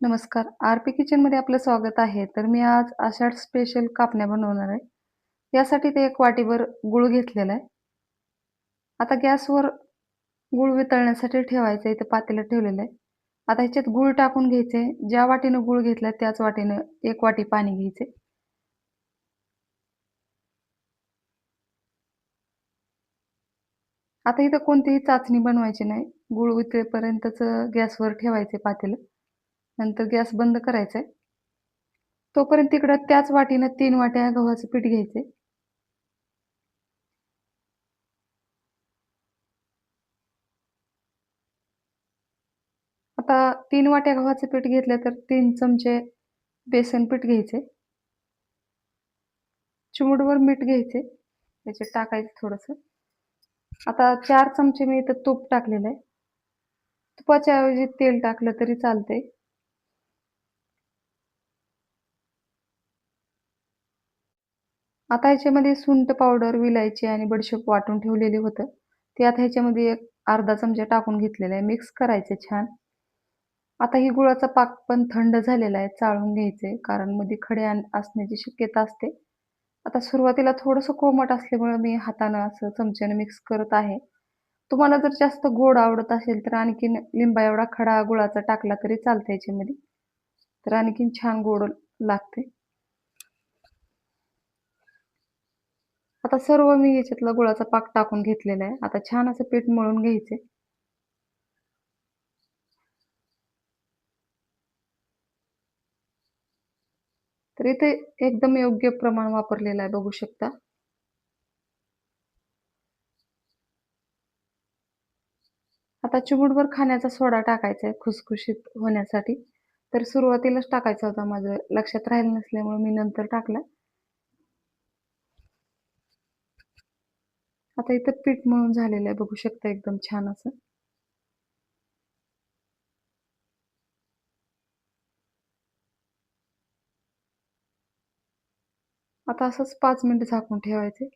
नमस्कार. आर-पी किचनमध्ये आपलं स्वागत आहे. तर मी आज आषाढ स्पेशल कापण्या बनवणार आहे. यासाठी ते 1 वाटीभर गूळ घेतलेला आहे. आता गॅसवर गूळ वितळण्यासाठी ठेवायचं इथं पातेलं ठेवलेलं आहे. आता ह्याच्यात गूळ टाकून घ्यायचे. ज्या वाटीनं गूळ घेतलाय त्याच वाटीनं 1 वाटी पाणी घ्यायचे. आता इथं कोणतीही चाचणी बनवायची नाही. गूळ वितळेपर्यंतच गॅसवर ठेवायचे पातेलं. नंतर गॅस बंद करायचा आहे. तोपर्यंत तिकडं त्याच वाटीनं 3 वाट्या गव्हाचं पीठ घ्यायचे. आता 3 वाट्या गव्हाचं पीठ घेतलं तर 3 चमचे बेसन पीठ घ्यायचे. चिमूटभर मीठ घ्यायचे. त्याच्यात टाकायचं थोडंसं. आता 4 चमचे मी इथं तूप टाकलेलं आहे. तुपाच्या ऐवजी तेल टाकलं तरी चालतंय. आता ह्याच्यामध्ये सुंठ पावडर, विलायची आणि बडीशेप वाटून ठेवलेली होतं. ते आता ह्याच्यामध्ये एक अर्धा चमचा टाकून घेतलेलं आहे. मिक्स करायचं छान. आता ही गुळाचा पाक पण थंड झालेला आहे. चाळून घ्यायचे कारण मध्ये खडे असण्याची शक्यता असते. आता सुरुवातीला थोडंसं कोमट असल्यामुळे मी हातानं असं चमच्यानं मिक्स करत आहे. तुम्हाला जर जास्त गोड आवडत असेल तर आणखीन लिंबा एवढा खडा गुळाचा टाकला तरी चालतं याच्यामध्ये. तर आणखीन छान गोड लागते. आता सर्व मी याच्यातला गुळाचा पाक टाकून घेतलेला आहे. आता छान असं पीठ मळून घ्यायचे. तर इथे एकदम योग्य प्रमाण वापरलेलं आहे बघू शकता. आता चिमूटभर खाण्याचा सोडा टाकायचा आहे खुसखुशीत होण्यासाठी. तर सुरुवातीलाच टाकायचा होता माझं लक्षात राहिलं नसल्यामुळे मी नंतर टाकला. आता इथं पीठ मळून झालेलं आहे बघू शकता एकदम छान असं. आता असंच 5 मिनिटं झाकून ठेवायचे.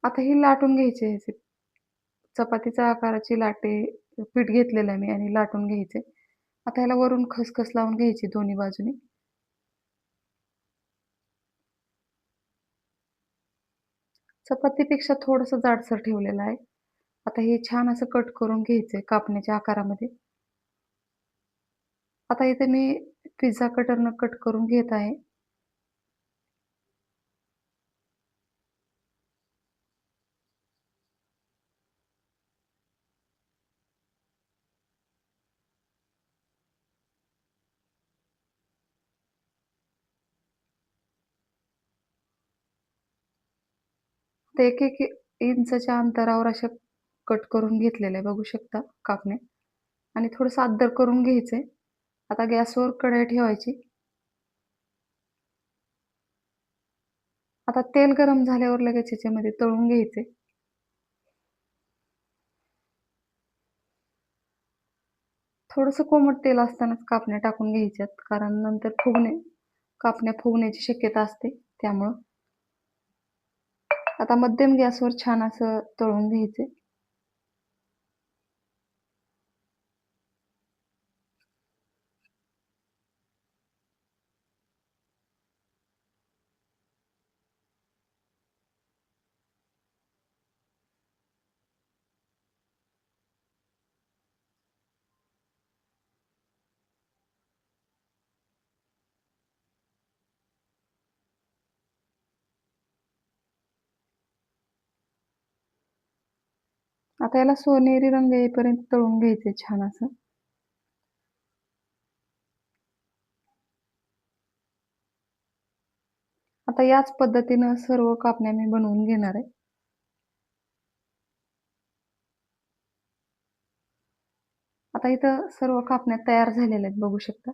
आता ही लाटून घ्यायची ह्याचे चपातीच्या आकाराची लाटे पीठ घेतलेलं आहे मी आणि लाटून घ्यायचे. आता ह्याला वरून खसखस लावून घ्यायची दोन्ही बाजूनी. चपातीपेक्षा थोडंसं जाडसर ठेवलेलं आहे. आता हे छान असं कट करून घ्यायचंय कापण्याच्या आकारामध्ये. आता इथे मी पिझ्झा कटरनं कट करून घेत आहे. ते 1-1 इंचच्या अंतरावर अशा कट करून घेतलेल्या आहे बघू शकता कापण्या आणि थोडंसं अद्दर करून घ्यायचंय. आता गॅसवर कढई ठेवायची. आता तेल गरम झाल्यावर लगेच ह्याच्यामध्ये तळून घ्यायचे. थोडंसं कोमट तेल असतानाच कापण्या टाकून घ्यायच्यात कारण नंतर कापण्या फुगण्याची शक्यता असते त्यामुळं. आता मध्यम गॅसवर छान असं तळून घ्यायचे. आता याला सोनेरी रंग येईपर्यंत तळून घ्यायचे छान असं. आता याच पद्धतीनं सर्व कापण्या मी बनवून घेणार आहे. आता इथं सर्व कापण्या तयार झालेल्या आहेत बघू शकता.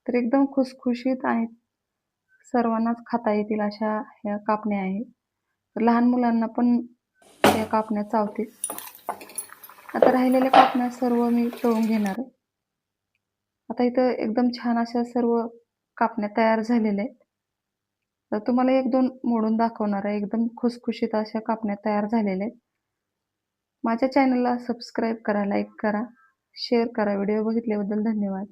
तर एकदम खुसखुशीत आणि सर्वांनाच खाता येतील अशा ह्या कापण्या आहेत. तर लहान मुलांना पण या कापण्या चावतील. आता राहिलेल्या कापण्या सर्व मी तळून घेणार आहे. आता इथं एकदम छान अशा सर्व कापण्या तयार झालेल्या आहेत. तर तुम्हाला 1-2 मोडून दाखवणार आहे. एकदम खुसखुशीत अशा कापण्या तयार झालेल्या आहेत. माझ्या चॅनलला सबस्क्राईब करा, लाईक करा, शेअर करा. व्हिडिओ बघितल्याबद्दल धन्यवाद.